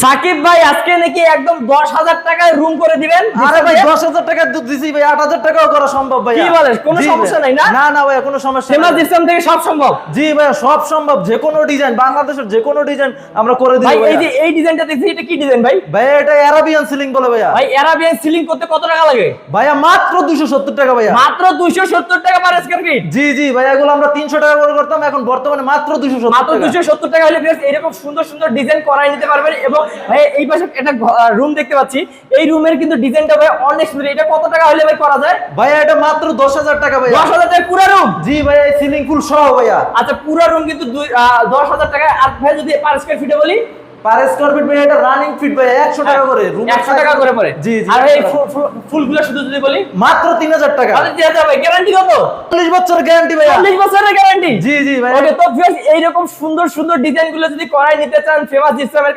সাকিব ভাই আজকে নাকি একদম 10,000 টাকায় রুম করে দিবেন। আরে ভাই 10,000 টাকা দিছি ভাই, 8,000 টাকাও করা সম্ভব ভাই। কি বলেন, কোনো সমস্যা নাই না? না না ভাই, কোনো সমস্যা ফেমাস নাই। সিস্টেম থেকে সব সম্ভব। জি ভাই, সব সম্ভব, যে কোনো ডিজাইন, বাংলাদেশের যে কোনো ডিজাইন আমরা করে দিই ভাই ভাই। এই যে এই ডিজাইনটা দেখছি, এটা কি ডিজাইন ভাই? ভাই এটা আরাবিয়ান সিলিং বলে ভাইয়া। ভাই অ্যারাবিয়ান সিলিং করতে কত টাকা লাগে? ভাইয়া মাত্র 270 টাকা ভাইয়া। মাত্র 270 টাকা পার স্কয়ার ফিট। জি জি ভাই, এগুলো আমরা 300 টাকা করে করতাম, এখন বর্তমানে মাত্র 270 মাত্র টাকা। 270 টাকা হলে প্লাস এরকম সুন্দর সুন্দর ডিজাইন করাই নিতে পারবেন। এবং ভাই এই পাশে একটা রুম দেখতে পাচ্ছি, এই রুমের কিন্তু ডিজাইনটা ভাই অনেক সুন্দর। এটা কত টাকা হলে ভাই করা যায়? ভাইয়া এটা মাত্র 10,000 টাকা ভাইয়া। 10,000 টাকা পুরো রুম? জি ভাইয়া, এই সিলিং ফুল সহ ভাইয়া। আচ্ছা, পুরো রুম কিন্তু 10,000 টাকা। আর ভাই যদি পার স্কয়ার ফিটে বলি, পার স্কয়ার ফিট ভাইয়া এটা রানিং ফিট ভাইয়া 100 টাকা করে। রুম 100 টাকা করে পড়ে। জি জি। আর এই ফুলগুলো শুধু যদি বলি, মাত্র 3,000 টাকা। তাহলে দিয়ে যাবে। গ্যারান্টি কত? 40 বছরের গ্যারান্টি ভাইয়া। 40 বছরের গ্যারান্টি। জি জি ভাই। ওকে, তো ভিউয়ার্স এইরকম সুন্দর সুন্দর ডিজাইনগুলো যদি করাই নিতে চান ফেমাস সিস্টেমের